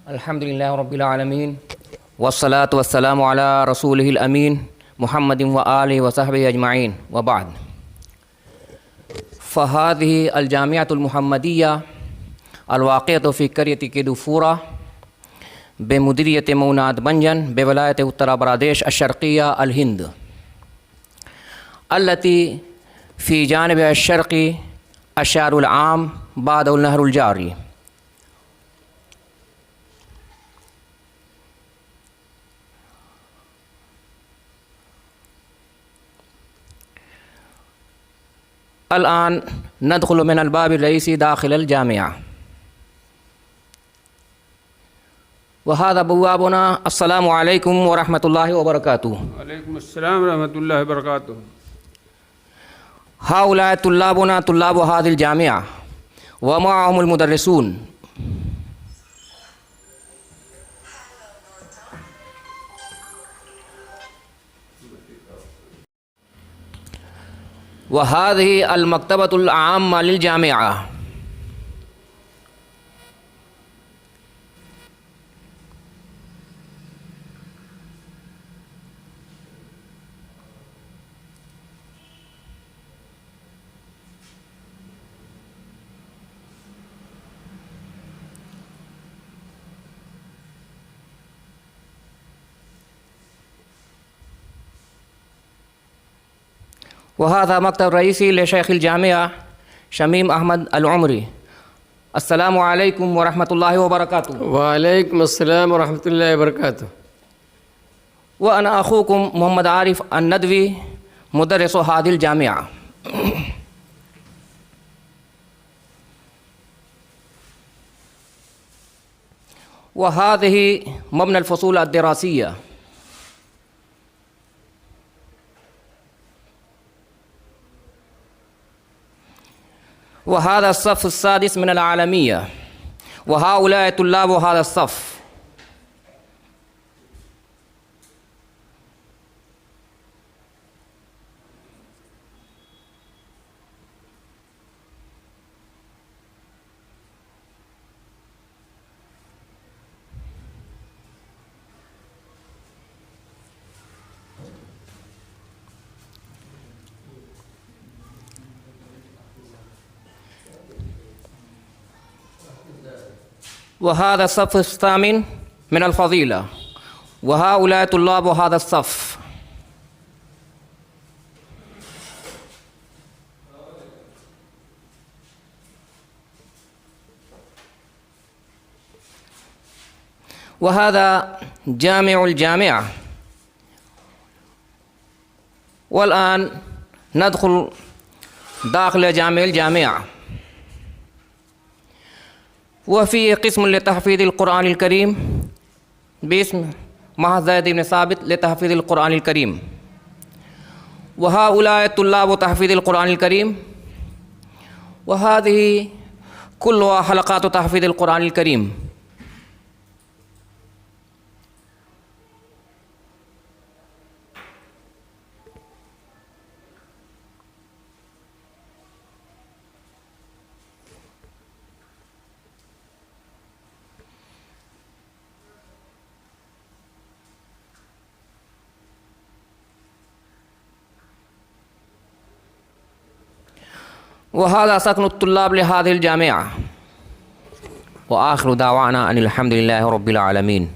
अल्हम्दुलिल्लाहि रब्बिल आलमीन वस्सलातु वस्सलामु अला रसूलिहिल अमीन मुहम्मदिन व आलिहि व सहबिहि अजमाइन व बाद। फ़हादिही अल जामिअतुल मुहम्मदिया अल वाक़िअतु फ़ी क़रियति किदूफ़ूरा बेमुदीरियत मौनाद बंजन बेवलायत उत्तर प्रदेश अश-शर्क़िया अल हिंद अल्लती फ़ी जानिब अश-शर्क़ी अश-शहरुल आम बादुल नहरुल जारी। अल-आन नदख़ुलु मिनल बाबि रईसी दाख़िलल जामिआ व हाज़ा बवाबुना। अस्सलामु अलैकुम व रहमतुल्लाहि व बरकातुहू। वालेकुम अस्सलाम व रहमतुल्लाहि व बरकातुहू। हाउलाए तुल्लाबुना तुल्लाबु हाज़िल जामिआ व मअहुमुल मुदर्रिसून। व हाज़िही अल मकतबतुल आम्मा लिल जामिआ। वहाज़ा मकतब रईसी ले शेख़िल जामिआ शमीम अहमद अल उमरी। अस्सलामु अलैकुम व रहमतुल्लाहि व बरकातुहू। वालेकुम अस्सलाम व रहमतुल्लाहि व बरकातुहू। व अना अख़ूकुम मोहम्मद आरिफ़ अन-नदवी मुदर्रिसु हाज़िल जामिआ। व हाज़िही मब्नल फ़ुसूल अद-दिरासिय्या। व हाज़ा अस्सफ़्फ़ु अस्सादिस मिनल आलमिय्या व हाउलाए तुल्लाबु हाज़ा अस्सफ़्फ़। व हाज़ा अस्सफ़्फ़ु अस्सामिन मिनल फ़ज़ीला व हाउलाए तुल्लाबु हाज़ा अस्सफ़्फ़। व हाज़ा जामिउल जामिआ। वल आन नदख़ुल दाख़िल जामिउल जामिआ व फ़ी क़िस्म लितहफ़ीज़िल क़ुरआनिल करीम बिस्म महज़ ज़ैद इब्न साबित लितहफ़ीज़िल क़ुरआनिल करीम। व हाउलाए तुल्लाबु तहफ़ीज़िल क़ुरआनिल करीम व हाज़िही कुल्लुहा हलक़ातु तहफ़ीज़िल क़ुरआनिल करीम। व हाज़ा सकनुत तुल्लाब लिहाज़िल जामिआ व आख़िरु दावाना अनिल हम्दुलिल्लाहि रब्बिल आलमीन।